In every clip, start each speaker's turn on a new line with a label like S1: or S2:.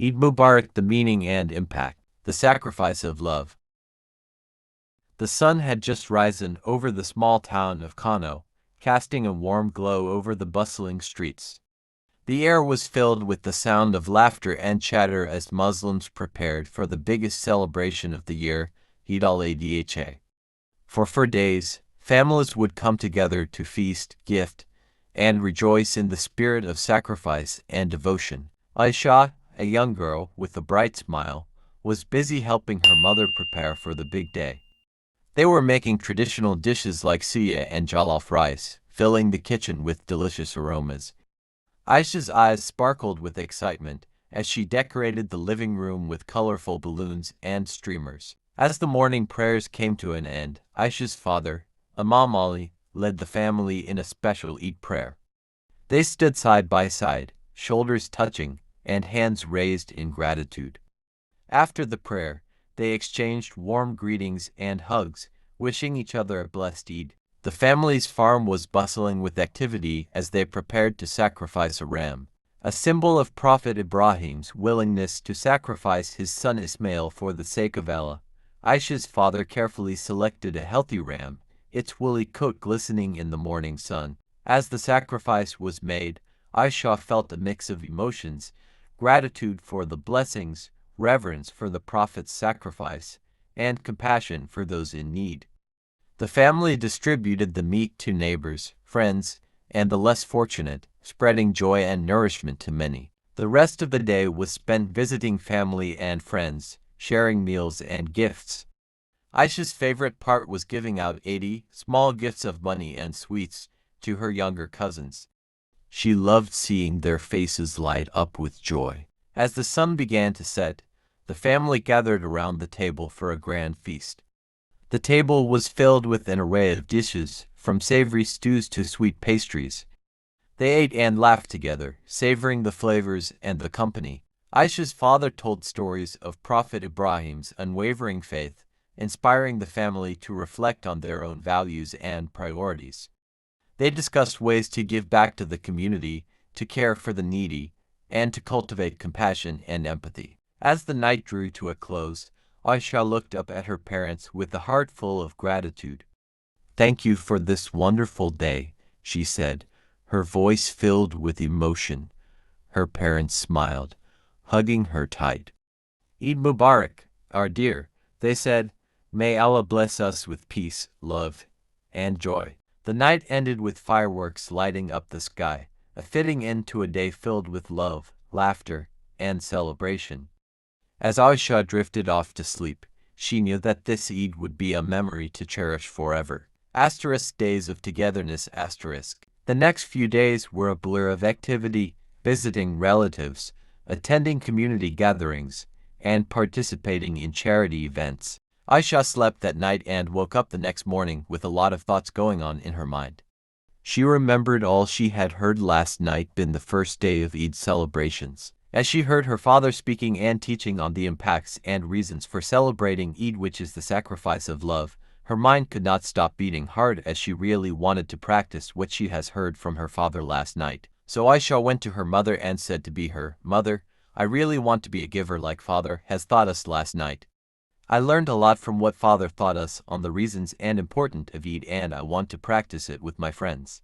S1: Eid Mubarak, the meaning and impact, the sacrifice of love. The sun had just risen over the small town of Kano, casting a warm glow over the bustling streets. The air was filled with the sound of laughter and chatter as Muslims prepared for the biggest celebration of the year, Eid al-Adha. For 4 days, families would come together to feast, gift, and rejoice in the spirit of sacrifice and devotion. AISHA, a young girl with a bright smile, was busy helping her mother prepare for the big day. They were making traditional dishes like suya and jollof rice, filling the kitchen with delicious aromas. Aisha's eyes sparkled with excitement as she decorated the living room with colorful balloons and streamers. As the morning prayers came to an end, Aisha's father, Imam Ali, led the family in a special Eid prayer. They stood side by side, shoulders touching, and hands raised in gratitude. After the prayer, they exchanged warm greetings and hugs, wishing each other a blessed Eid. The family's farm was bustling with activity as they prepared to sacrifice a ram, a symbol of Prophet Ibrahim's willingness to sacrifice his son Ismail for the sake of Allah. Aisha's father carefully selected a healthy ram, its woolly coat glistening in the morning sun. As the sacrifice was made, Aisha felt a mix of emotions: gratitude for the blessings, reverence for the Prophet's sacrifice, and compassion for those in need. The family distributed the meat to neighbors, friends, and the less fortunate, spreading joy and nourishment to many. The rest of the day was spent visiting family and friends, sharing meals and gifts. Aisha's favorite part was giving out 80 small gifts of money and sweets to her younger cousins. She loved seeing their faces light up with joy. As the sun began to set, the family gathered around the table for a grand feast. The table was filled with an array of dishes, from savory stews to sweet pastries. They ate and laughed together, savoring the flavors and the company. Aisha's father told stories of Prophet Ibrahim's unwavering faith, inspiring the family to reflect on their own values and priorities. They discussed ways to give back to the community, to care for the needy, and to cultivate compassion and empathy. As the night drew to a close, Aisha looked up at her parents with a heart full of gratitude. "Thank you for this wonderful day," she said, her voice filled with emotion. Her parents smiled, hugging her tight. "Eid Mubarak, our dear," they said. "May Allah bless us with peace, love, and joy." The night ended with fireworks lighting up the sky, a fitting end to a day filled with love, laughter, and celebration. As Aisha drifted off to sleep, she knew that this Eid would be a memory to cherish forever. Days of togetherness. The next few days were a blur of activity, visiting relatives, attending community gatherings, and participating in charity events. Aisha slept that night and woke up the next morning with a lot of thoughts going on in her mind. She remembered all she had heard last night, been the first day of Eid celebrations. As she heard her father speaking and teaching on the impacts and reasons for celebrating Eid, which is the sacrifice of love, her mind could not stop beating hard as she really wanted to practice what she has heard from her father last night. So Aisha went to her mother and said to her, "Mother, I really want to be a giver like Father has taught us last night. I learned a lot from what Father taught us on the reasons and importance of Eid, and I want to practice it with my friends.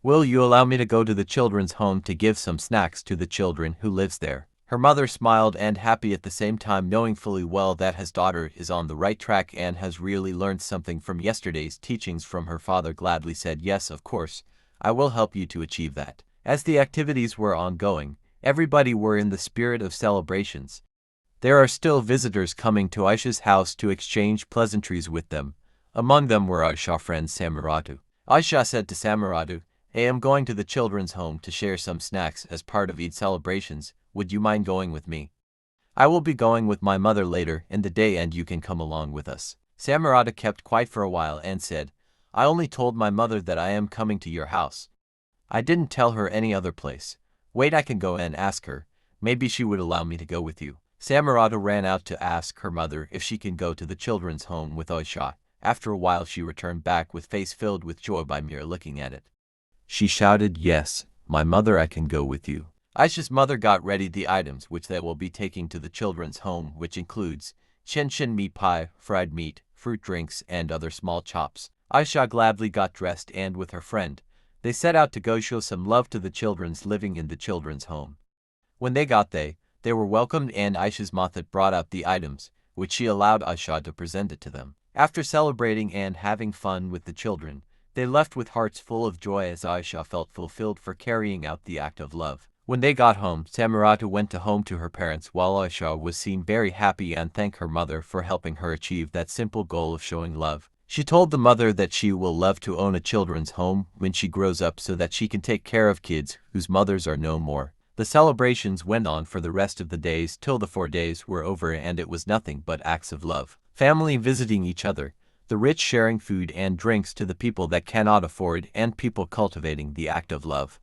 S1: Will you allow me to go to the children's home to give some snacks to the children who lives there?" Her mother smiled and happy at the same time, knowing fully well that his daughter is on the right track and has really learned something from yesterday's teachings from her father, gladly said, "Yes, of course, I will help you to achieve that." As the activities were ongoing, everybody were in the spirit of celebrations. There are still visitors coming to Aisha's house to exchange pleasantries with them. Among them were Aisha's friend Samaratu. Aisha said to Samaratu, "Hey, I'm going to the children's home to share some snacks as part of Eid celebrations. Would you mind going with me? I will be going with my mother later in the day and you can come along with us." Samaratu kept quiet for a while and said, "I only told my mother that I am coming to your house. I didn't tell her any other place. Wait, I can go and ask her. Maybe she would allow me to go with you." Samaratu ran out to ask her mother if she can go to the children's home with Aisha. After a while she returned back with face filled with joy by mere looking at it. She shouted, "Yes, my mother, I can go with you." Aisha's mother got ready the items which they will be taking to the children's home, which includes shin meat pie, fried meat, fruit drinks, and other small chops. Aisha gladly got dressed and with her friend, they set out to go show some love to the children's living in the children's home. When they got there, they were welcomed and Aisha's mother brought out the items, which she allowed Aisha to present it to them. After celebrating and having fun with the children, they left with hearts full of joy as Aisha felt fulfilled for carrying out the act of love. When they got home, Samarata went home to her parents while Aisha was seen very happy and thanked her mother for helping her achieve that simple goal of showing love. She told the mother that she will love to own a children's home when she grows up so that she can take care of kids whose mothers are no more. The celebrations went on for the rest of the days till the 4 days were over, and it was nothing but acts of love. Family visiting each other, the rich sharing food and drinks to the people that cannot afford, and people cultivating the act of love.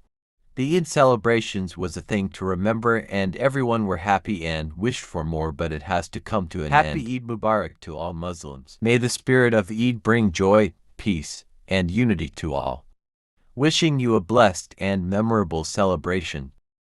S1: The Eid celebrations was a thing to remember, and everyone were happy and wished for more, but it has to come to an end. Happy Eid Mubarak to all Muslims. May the spirit of Eid bring joy, peace, and unity to all. Wishing you a blessed and memorable celebration.